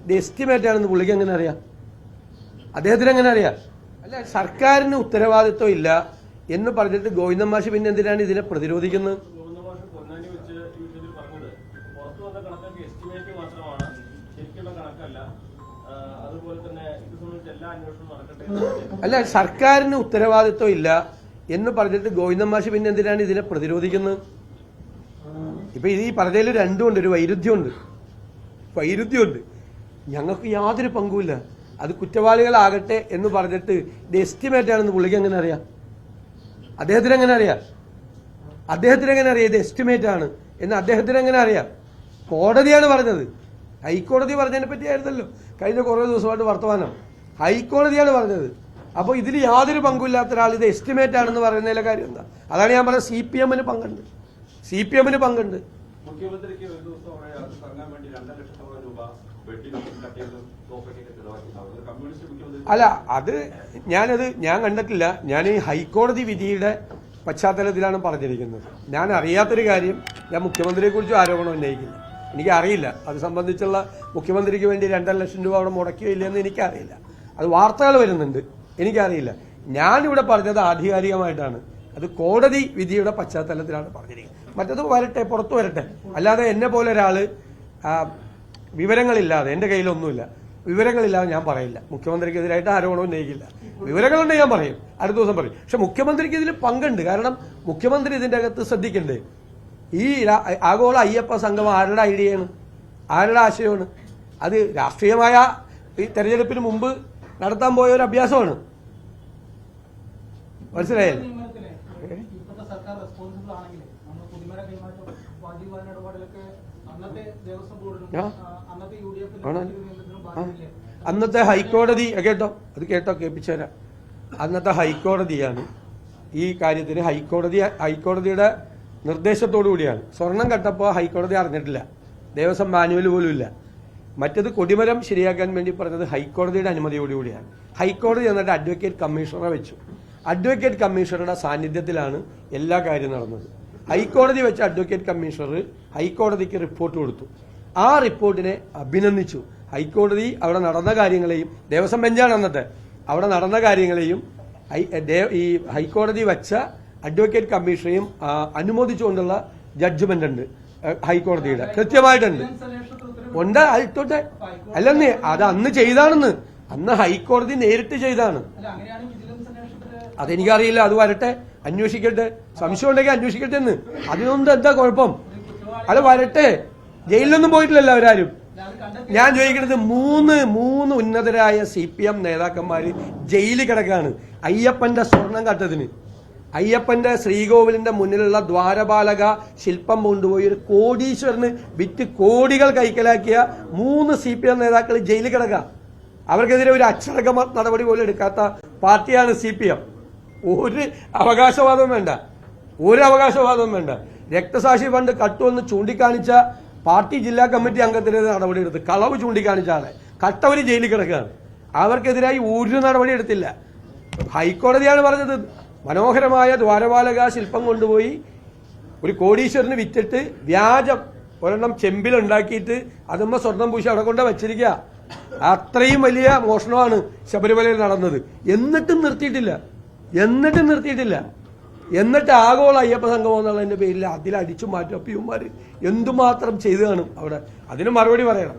ഇത് എസ്റ്റിമേറ്റ് ആണെന്ന് പുള്ളിക്ക് എങ്ങനെ അറിയാം? അദ്ദേഹത്തിന് എങ്ങനെ അറിയാം? അല്ല, സർക്കാരിന് ഉത്തരവാദിത്വം ഇല്ല എന്ന് പറഞ്ഞിട്ട് ഗോവിന്ദൻ മാഷ് പിന്നെ എന്തിനാണ് ഇതിനെ പ്രതിരോധിക്കുന്നത്? അല്ല, സർക്കാരിന് ഉത്തരവാദിത്വം ഇല്ല എന്ന് പറഞ്ഞിട്ട് ഗോവിന്ദൻ മാഷ് പിന്നെ എന്തിനാണ് ഇതിനെ പ്രതിരോധിക്കുന്നത്? ഇപ്പൊ ഈ പറഞ്ഞതിൽ രണ്ടുമുണ്ട്, ഒരു വൈരുദ്ധ്യമുണ്ട്. ഞങ്ങൾക്ക് യാതൊരു പങ്കുമില്ല, അത് കുറ്റവാളികളാകട്ടെ എന്ന് പറഞ്ഞിട്ട് ഇത് എസ്റ്റിമേറ്റ് ആണെന്ന് പുള്ളിക്ക് എങ്ങനെ അറിയാം? അദ്ദേഹത്തിന് എങ്ങനെ അറിയാം? ഇത് എസ്റ്റിമേറ്റ് ആണ് എന്ന് അദ്ദേഹത്തിന് എങ്ങനെ അറിയാം? കോടതിയാണ് പറഞ്ഞത്. ഹൈക്കോടതി പറഞ്ഞതിനെ പറ്റിയായിരുന്നല്ലോ കഴിഞ്ഞ കുറേ ദിവസമായിട്ട് വർത്തമാനം. ഹൈക്കോടതിയാണ് പറഞ്ഞത്. അപ്പോൾ ഇതിൽ യാതൊരു പങ്കുമില്ലാത്ത ഒരാൾ ഇത് എസ്റ്റിമേറ്റ് ആണെന്ന് പറയുന്നതിലെ കാര്യം എന്താ? അതാണ് ഞാൻ പറഞ്ഞത്. സി പി എമ്മിന് പങ്കുണ്ട്. മുഖ്യമന്ത്രിക്ക് ഒരു ദിവസം ഇറങ്ങാൻ വേണ്ടി 2 ലക്ഷത്തോളം രൂപ അല്ല, അത് ഞാൻ കണ്ടിട്ടില്ല. ഞാൻ ഈ ഹൈക്കോടതി വിധിയുടെ പശ്ചാത്തലത്തിലാണ് പറഞ്ഞിരിക്കുന്നത്. ഞാൻ അറിയാത്തൊരു കാര്യം ഞാൻ മുഖ്യമന്ത്രിയെ കുറിച്ച് ആരോപണം ഉന്നയിക്കില്ല. എനിക്കറിയില്ല അത് സംബന്ധിച്ചുള്ള മുഖ്യമന്ത്രിക്ക് വേണ്ടി 2.5 ലക്ഷം രൂപ അവിടെ മുടക്കിയോ ഇല്ലെന്ന് എനിക്കറിയില്ല. അത് വാർത്തകൾ വരുന്നുണ്ട്, എനിക്കറിയില്ല. ഞാനിവിടെ പറഞ്ഞത് ആധികാരികമായിട്ടാണ്. അത് കോടതി വിധിയുടെ പശ്ചാത്തലത്തിലാണ് പറഞ്ഞിരിക്കുന്നത്. മറ്റത് വരട്ടെ, പുറത്തു വരട്ടെ. അല്ലാതെ എന്നെ പോലെ ഒരാൾ വിവരങ്ങളില്ലാതെ, എൻ്റെ കയ്യിലൊന്നുമില്ല, വിവരങ്ങളില്ലാതെ ഞാൻ പറയില്ല. മുഖ്യമന്ത്രിക്കെതിരായിട്ട് ആരോപണം ഉന്നയിക്കില്ല. വിവരങ്ങളുണ്ടെങ്കിൽ ഞാൻ പറയും, അടുത്ത ദിവസം പറയും. പക്ഷെ മുഖ്യമന്ത്രിക്ക് ഇതിൽ പങ്കുണ്ട്. കാരണം മുഖ്യമന്ത്രി ഇതിൻ്റെ അകത്ത് ശ്രദ്ധിക്കണ്ടേ? ഈ ആഗോള അയ്യപ്പ സംഘം ആരുടെ ഐഡിയയാണ്, ആരുടെ ആശയമാണ്? അത് രാഷ്ട്രീയമായ ഈ തെരഞ്ഞെടുപ്പിന് മുമ്പ് നടത്താൻ പോയ ഒരു അഭ്യാസമാണ്. മനസ്സിലായല്ലേ? അന്നത്തെ ഹൈക്കോടതി കേൾപ്പിച്ചുതരാം. അന്നത്തെ ഹൈക്കോടതിയാണ് ഈ കാര്യത്തിന് ഹൈക്കോടതിയുടെ നിർദ്ദേശത്തോടു കൂടിയാണ്. സ്വർണം കട്ടപ്പോൾ ഹൈക്കോടതി അറിഞ്ഞിട്ടില്ല, ദേവസ്വം മാനുവൽ പോലും ഇല്ല. മറ്റത് കൊടിമരം ശരിയാക്കാൻ വേണ്ടി പറഞ്ഞത് ഹൈക്കോടതിയുടെ അനുമതിയോടുകൂടിയാണ്. ഹൈക്കോടതി എന്നിട്ട് അഡ്വക്കേറ്റ് കമ്മീഷണറെ വെച്ചു. അഡ്വക്കേറ്റ് കമ്മീഷണറുടെ സാന്നിധ്യത്തിലാണ് എല്ലാ കാര്യവും നടന്നത്. ഹൈക്കോടതി വെച്ച അഡ്വക്കേറ്റ് കമ്മീഷണർ ഹൈക്കോടതിക്ക് റിപ്പോർട്ട് കൊടുത്തു. ആ റിപ്പോർട്ടിനെ അഭിനന്ദിച്ചു. ഹൈക്കോടതി അവിടെ നടന്ന കാര്യങ്ങളെയും, ദേവസ്വം ബെഞ്ചാണ് അന്നത്തെ, അവിടെ നടന്ന കാര്യങ്ങളെയും ഈ ഹൈക്കോടതി വെച്ച അഡ്വക്കേറ്റ് കമ്മീഷനെയും അനുമോദിച്ചുകൊണ്ടുള്ള ജഡ്ജ്മെന്റ് ഉണ്ട് ഹൈക്കോടതിയുടെ, കൃത്യമായിട്ടുണ്ട്. ഉണ്ട്, ഇട്ടോട്ടെ. അല്ലെന്നേ, അത് അന്ന് ചെയ്താണെന്ന്, അന്ന് ഹൈക്കോടതി നേരിട്ട് ചെയ്താണ്. അതെനിക്കറിയില്ല, അത് വരട്ടെ, അന്വേഷിക്കട്ടെ. സംശയം ഉണ്ടെങ്കിൽ അന്വേഷിക്കട്ടെ എന്ന്. അതിനൊന്നും എന്താ കുഴപ്പം? അത് വരട്ടെ. ജയിലിലൊന്നും പോയിട്ടില്ലല്ലോ അവരാരും. ഞാൻ ചോദിക്കുന്നത്, മൂന്ന് ഉന്നതരായ CPM നേതാക്കന്മാര് ജയിലിൽ കിടക്കാണ് അയ്യപ്പന്റെ സ്വർണം കട്ടതിന്. അയ്യപ്പന്റെ ശ്രീകോവിലിന്റെ മുന്നിലുള്ള ദ്വാരപാലക ശില്പം കൊണ്ടുപോയി ഒരു കോടീശ്വരന് വിറ്റ് കോടികൾ കൈക്കലാക്കിയ 3 CPM നേതാക്കൾ ജയിലിൽ കിടക്കുക. അവർക്കെതിരെ ഒരു അച്ചടക്ക നടപടി പോലും എടുക്കാത്ത പാർട്ടിയാണ് CPM. ഒരു അവകാശവാദവും വേണ്ട. രക്തസാക്ഷി ഫണ്ട് കട്ടുവെന്ന് ചൂണ്ടിക്കാണിച്ച പാർട്ടി ജില്ലാ കമ്മിറ്റി അംഗത്തിനെതിരെ നടപടിയെടുത്ത്, കളവ് ചൂണ്ടിക്കാണിച്ച ആളെ കട്ടവര് ജയിലിൽ കിടക്കുകയാണ്. അവർക്കെതിരായി ഒരു നടപടി എടുത്തില്ല. ഹൈക്കോടതിയാണ് പറഞ്ഞത്, മനോഹരമായ ദ്വാരപാലക ശില്പം കൊണ്ടുപോയി ഒരു കോടീശ്വരന് വിറ്റിട്ട് വ്യാജം ഒരെണ്ണം ചെമ്പിലുണ്ടാക്കിയിട്ട് അതുമ്പോ സ്വർണം പൂശി അവിടെ കൊണ്ട് വെച്ചിരിക്കുക. അത്രയും വലിയ മോഷണമാണ് ശബരിമലയിൽ നടന്നത്. എന്നിട്ടും നിർത്തിയിട്ടില്ല. എന്നിട്ട് ആഗോള അയ്യപ്പ സംഘം എന്നുള്ളതിന്റെ പേരിൽ അതിലടിച്ചു മാറ്റും. അപ്പിയന്മാര് എന്തുമാത്രം ചെയ്തു കാണും അവിടെ? അതിന് മറുപടി പറയണം.